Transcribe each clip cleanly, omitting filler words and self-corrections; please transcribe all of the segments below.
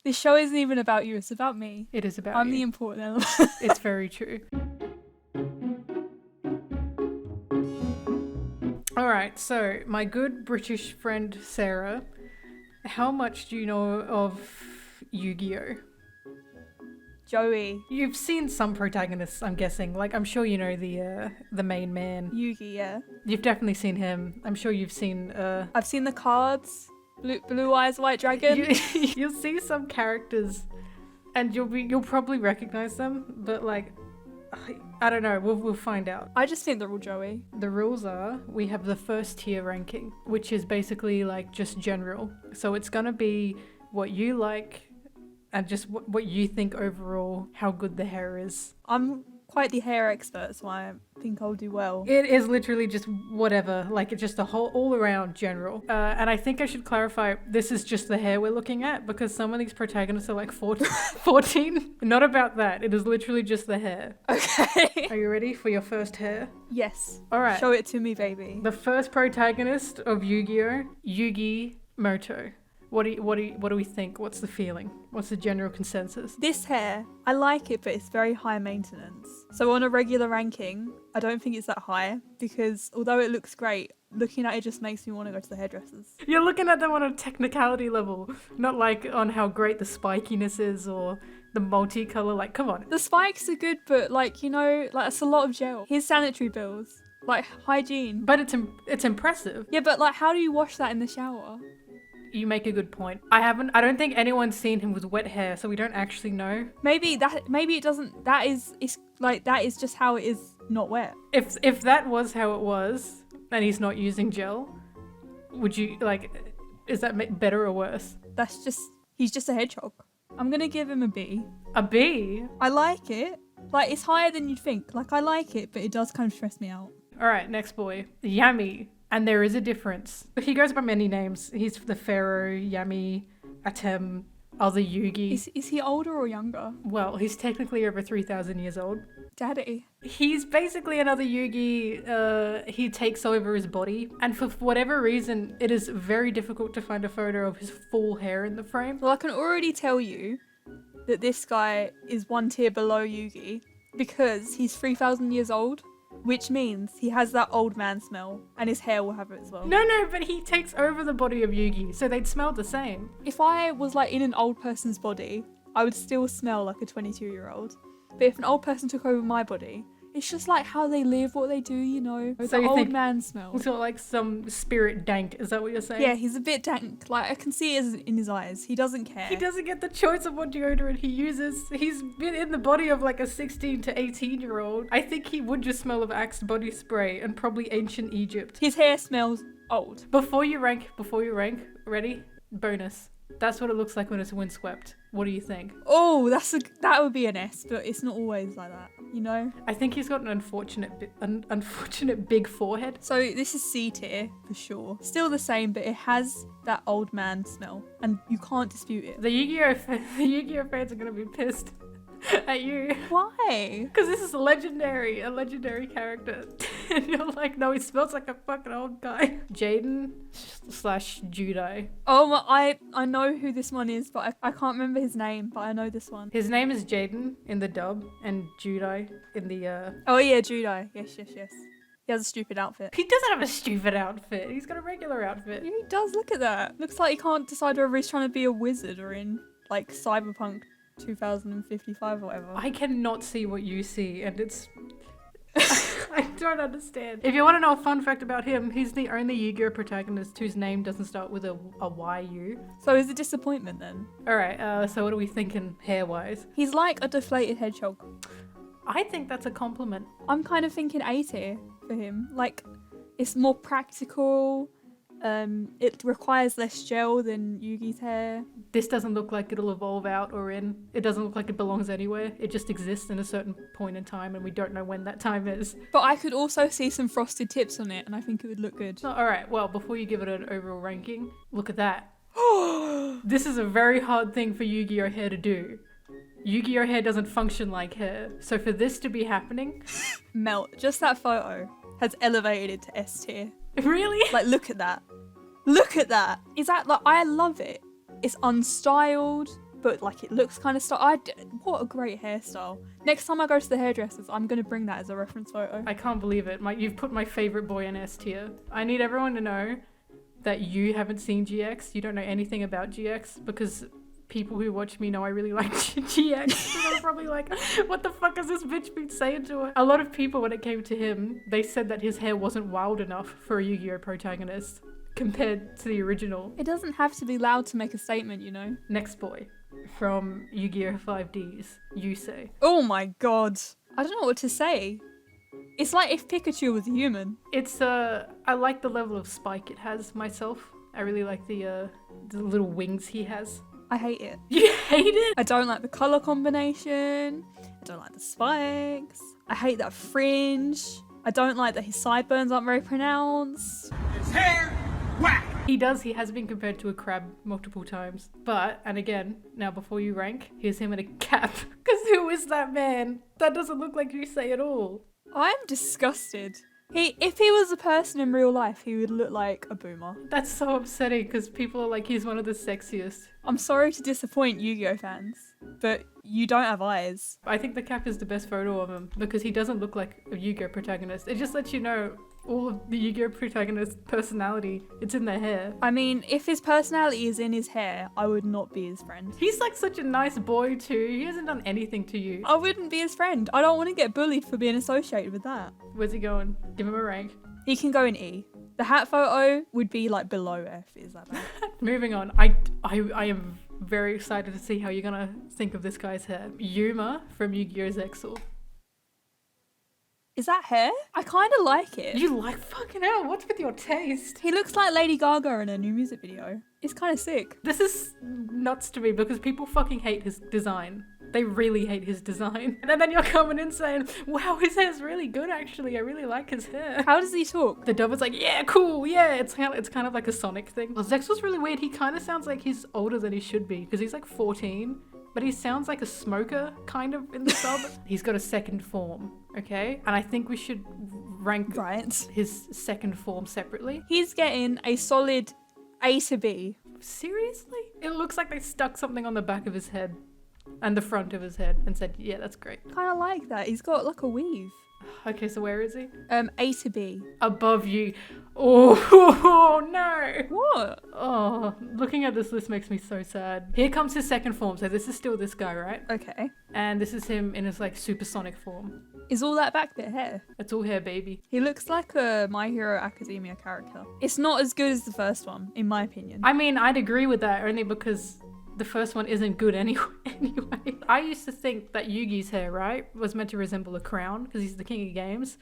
This show isn't even about you, it's about me. It is about I'm you. the important element. It's very true. Alright, so my good British friend Sarah, how much do you know of YuGiOh? Joey. You've seen some protagonists, I'm guessing. Like, I'm sure you know the main man. Yugi, yeah. You've definitely seen him. I'm sure you've seen I've seen the cards. Blue Eyes White Dragon. you'll see some characters and you'll probably recognize them, but like I don't know, we'll find out. I just think they're all Joey. The rules are we have the first tier ranking, which is basically like just general. So it's gonna be what you like and just what you think overall how good the hair is. I'm quite the hair expert, so I think I'll do well. It is literally just whatever, like it's just a whole all around general. And I think I should clarify, this is just the hair we're looking at because some of these protagonists are like 14. Not about that, it is literally just the hair. Okay. Are you ready for your first hair? Yes. All right. Show it to me, baby. The first protagonist of Yu-Gi-Oh, Yugi Moto. What do we think? What's the feeling? What's the general consensus? This hair, I like it, but it's very high maintenance. So on a regular ranking, I don't think it's that high because although it looks great, looking at it just makes me want to go to the hairdressers. You're looking at them on a technicality level, not like on how great the spikiness is or the multicolor. Like, come on. The spikes are good, but like, you know, like it's a lot of gel. Here's sanitary bills, like hygiene. But it's impressive. Yeah, but like, how do you wash that in the shower? You make a good point. I don't think anyone's seen him with wet hair, so we don't actually know. Maybe it doesn't, that is just how it is not wet. If that was how it was, and he's not using gel, would you, like, is that better or worse? He's just a hedgehog. I'm gonna give him a B. A B? I like it. Like, it's higher than you'd think. Like, I like it, but it does kind of stress me out. Alright, next boy. Yami. And there is a difference. He goes by many names. He's the Pharaoh, Yami, Atem, other Yugi. Is he older or younger? Well, he's technically over 3,000 years old. Daddy. He's basically another Yugi. He takes over his body. And for whatever reason, it is very difficult to find a photo of his full hair in the frame. Well, I can already tell you that this guy is one tier below Yugi because he's 3,000 years old. Which means he has that old man smell and his hair will have it as well. No, but he takes over the body of Yugi, so they'd smell the same. If I was like in an old person's body, I would still smell like a 22-year-old. But if an old person took over my body, it's just like how they live, what they do, you know. So the you old think man smell. It's got like some spirit dank, is that what you're saying? Yeah, he's a bit dank. Like, I can see it in his eyes. He doesn't care. He doesn't get the choice of what deodorant he uses. He's been in the body of like a 16 to 18-year-old. I think he would just smell of Axe body spray and probably ancient Egypt. His hair smells old. Before you rank, ready? Bonus. That's what it looks like when it's windswept. What do you think? Oh, that would be an S, but it's not always like that, you know? I think he's got an unfortunate big forehead. So this is C tier for sure. Still the same, but it has that old man smell, and you can't dispute it. The Yu-Gi-Oh fans are gonna be pissed at you. Why? Because this is a legendary character. And you're like, no, he smells like a fucking old guy. Jaden / Judo. Oh, I know who this one is, but I can't remember his name, but I know this one. His name is Jaden in the dub and Judo in the Oh yeah, Judo. Yes. He has a stupid outfit. He doesn't have a stupid outfit. He's got a regular outfit. Yeah, he does, look at that. Looks like he can't decide whether he's trying to be a wizard or in like Cyberpunk 2055 or whatever. I cannot see what you see, and it's I don't understand. If you want to know a fun fact about him, he's the only Yu-Gi-Oh protagonist whose name doesn't start with a YU. So he's a disappointment then. Alright, so what are we thinking hair-wise? He's like a deflated hedgehog. I think that's a compliment. I'm kind of thinking A tier for him. Like, it's more practical. It requires less gel than Yugi's hair. This doesn't look like it'll evolve out or in. It doesn't look like it belongs anywhere. It just exists in a certain point in time and we don't know when that time is. But I could also see some frosted tips on it and I think it would look good. Oh, alright, well, before you give it an overall ranking, look at that. This is a very hard thing for Yu-Gi-Oh hair to do. Yu-Gi-Oh hair doesn't function like hair. So for this to be happening... Melt. Just that photo has elevated it to S tier. Really? Like, look at that. Look at that. Is that, like, I love it. It's unstyled. but like it looks kind of what a great hairstyle. Next time I go to the hairdressers, I'm gonna bring that as a reference photo. I can't believe it. You've put my favorite boy in S tier. I need everyone to know that you haven't seen GX. You don't know anything about GX because people who watch me know I really like GX. They're probably like, what the fuck has this bitch been saying to her? A lot of people, when it came to him, they said that his hair wasn't wild enough for a YuGiOh Protagonist compared to the original. It doesn't have to be loud to make a statement, you know? Next boy from YuGiOh 5Ds, Yusei. Oh my god. I don't know what to say. It's like if Pikachu was a human. I like the level of spike it has myself. I really like the little wings he has. I hate it. You hate it? I don't like the colour combination. I don't like the spikes. I hate that fringe. I don't like that his sideburns aren't very pronounced. His hair, whack! He has been compared to a crab multiple times. But, and again, now before you rank, here's him in a cap. Because who is that man? That doesn't look like Yusei at all. I'm disgusted. If he was a person in real life, he would look like a boomer. That's so upsetting because people are like, he's one of the sexiest. I'm sorry to disappoint Yu-Gi-Oh fans, but you don't have eyes. I think the cap is the best photo of him because he doesn't look like a Yugo protagonist. It just lets you know all of the Yugo protagonist personality. It's in their hair. I mean, if his personality is in his hair, I would not be his friend. He's like such a nice boy too. He hasn't done anything to you. I wouldn't be his friend. I don't want to get bullied for being associated with that. Where's he going? Give him a rank. He can go in E. The hat photo would be like below F. Is that bad? Moving on. I am very excited to see how you're gonna think of this guy's hair. Yuma from YuGiOh Zexal. Is that hair? I kind of like it. You like fucking hell? What's with your taste? He looks like Lady Gaga in a new music video. It's kind of sick. This is nuts to me because people fucking hate his design. They really hate his design. And then you're coming in saying, wow, his hair's really good actually. I really like his hair. How does he talk? The dub is like, yeah, cool, yeah. It's kind of like a Sonic thing. Well, Zexal's really weird. He kind of sounds like he's older than he should be because he's like 14. But he sounds like a smoker, kind of, in the sub. He's got a second form, okay? And I think we should rank his second form separately. He's getting a solid A to B. Seriously? It looks like they stuck something on the back of his head and the front of his head and said, yeah, that's great. Kind of like that. He's got like a weave. Okay, so where is he? A to B. Above you. Oh, no. What? Oh, looking at this list makes me so sad. Here comes his second form. So this is still this guy, right? Okay. And this is him in his like supersonic form. Is all that back bit hair? It's all hair, baby. He looks like a My Hero Academia character. It's not as good as the first one, in my opinion. I mean, I'd agree with that only because the first one isn't good anyway. I used to think that Yugi's hair, right, was meant to resemble a crown because he's the king of games.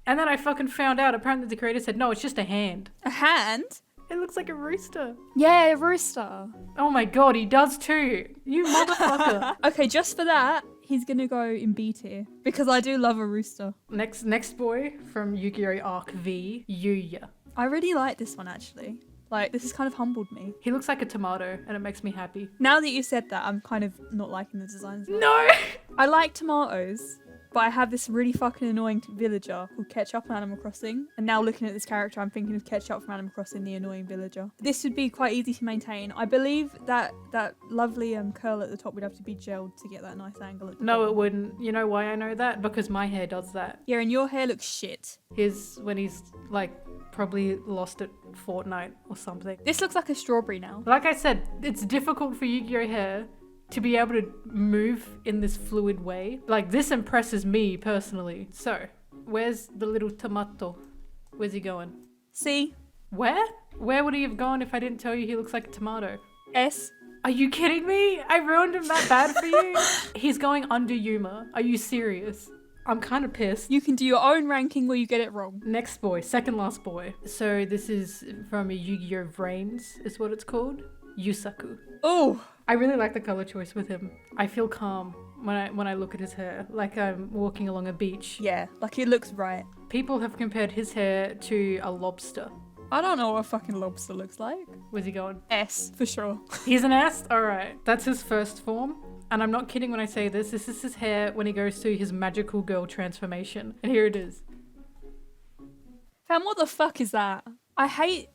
And then I fucking found out, apparently the creator said, no, it's just a hand. A hand? It looks like a rooster. Yeah, a rooster. Oh my god, he does too. You motherfucker. Okay, just for that, he's gonna go in B tier because I do love a rooster. Next boy from Yu-Gi-Oh! Arc V, Yuya. I really like this one actually. Like, this has kind of humbled me. He looks like a tomato and it makes me happy. Now that you said that, I'm kind of not liking the designs. No! I like tomatoes, but I have this really fucking annoying villager called Ketchup on Animal Crossing. And now looking at this character, I'm thinking of Ketchup from Animal Crossing, the annoying villager. This would be quite easy to maintain. I believe that lovely curl at the top would have to be gelled to get that nice angle. At the No, bottom. it wouldn't. You know why I know that? Because my hair does that. Yeah, and your hair looks shit. When he's like probably lost at Fortnite or something. This looks like a strawberry now. Like I said, it's difficult for Yu-Gi-Oh! Hair to be able to move in this fluid way. Like, this impresses me personally. So, where's the little tomato? Where's he going? C. Where? Where would he have gone if I didn't tell you he looks like a tomato? S. Are you kidding me? I ruined him that bad for you? He's going under Yuma. Are you serious? I'm kind of pissed. You can do your own ranking where you get it wrong. Next boy, second last boy. So this is from a Yu-Gi-Oh! Brains, is what it's called. Yusaku. Oh, I really like the color choice with him. I feel calm when I look at his hair, like I'm walking along a beach. yeah, like it looks right. People have compared his hair to a lobster. I don't know what a fucking lobster looks like. Where's he going? S, for sure. He's an ass? Alright. That's his first form. And I'm not kidding when I say this. This is his hair when he goes through his magical girl transformation. And here it is. Fam, what the fuck is that? I hate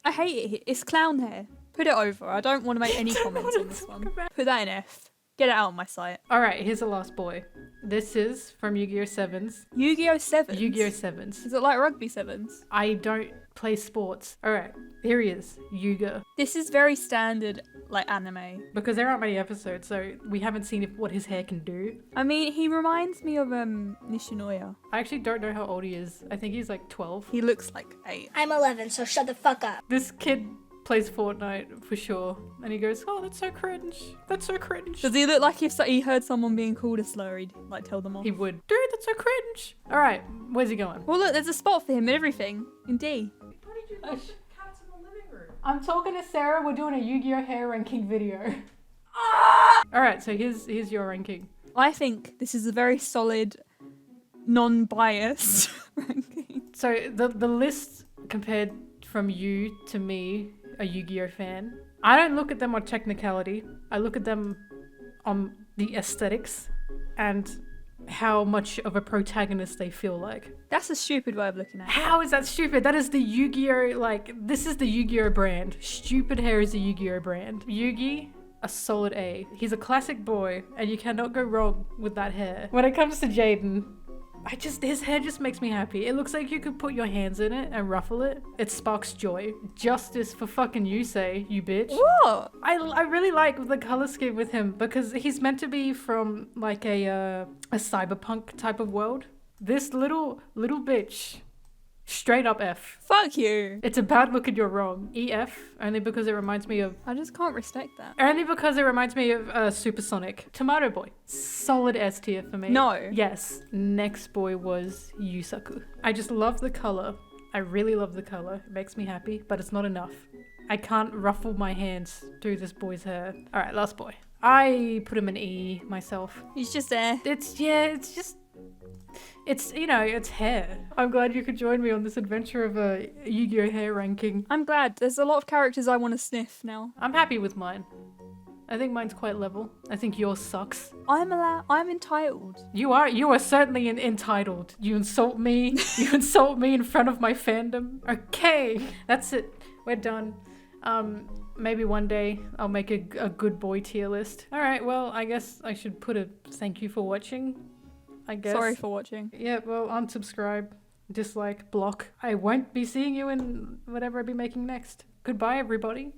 it. It's clown hair. Put it over. I don't want to make any comments on this one. Put that in F. Get it out of my sight. Alright, here's the last boy. This is from Yu-Gi-Oh! Sevens. Yu-Gi-Oh! Sevens? Yu-Gi-Oh! Sevens. Is it like rugby sevens? I don't play sports. Alright, here he is. Yugo. This is very standard, like, anime. Because there aren't many episodes, so we haven't seen what his hair can do. I mean, he reminds me of Nishinoya. I actually don't know how old he is. I think he's like 12. He looks like 8. I'm 11, so shut the fuck up. This kid plays Fortnite for sure. And he goes, oh, that's so cringe. That's so cringe. Does he look like if he heard someone being called a slur, he'd like tell them off? He would. Dude, that's so cringe. Alright, where's he going? Well, look, there's a spot for him and everything. In D. I'm talking to Sarah. We're doing a Yu-Gi-Oh! Hair ranking video. Alright, so here's your ranking. I think this is a very solid, non-biased ranking. So the list compared from you to me, a Yu-Gi-Oh! Fan, I don't look at them on technicality. I look at them on the aesthetics and how much of a protagonist they feel like. That's a stupid way of looking at it. How is that stupid? That is the Yu-Gi-Oh! Like, this is the Yu-Gi-Oh! Brand. Stupid hair is the Yu-Gi-Oh! Brand. Yugi, a solid A. He's a classic boy, and you cannot go wrong with that hair. When it comes to Jaden, his hair just makes me happy. It looks like you could put your hands in it and ruffle it. It sparks joy. Justice for fucking Yusei, you bitch. What? I really like the color scheme with him because he's meant to be from like a cyberpunk type of world. This little bitch, straight up F. Fuck you. It's a bad look and you're wrong. EF, only because it reminds me of I just can't respect that. Supersonic. Tomato Boy. Solid S tier for me. No. Yes. Next boy was Yusaku. I just love the color. I really love the color. It makes me happy, but it's not enough. I can't ruffle my hands through this boy's hair. Alright, last boy. I put him an E myself. He's just there. It's hair. I'm glad you could join me on this adventure of a Yu-Gi-Oh! Hair ranking. I'm glad. There's a lot of characters I want to sniff now. I'm happy with mine. I think mine's quite level. I think yours sucks. I'm entitled. You are certainly entitled. You insult me. You insult me in front of my fandom. Okay, that's it. We're done. Maybe one day I'll make a good boy tier list. All right, well, I guess I should put a thank you for watching. I guess. Sorry for watching. Yeah, well, unsubscribe, dislike, block. I won't be seeing you in whatever I be making next. Goodbye, everybody.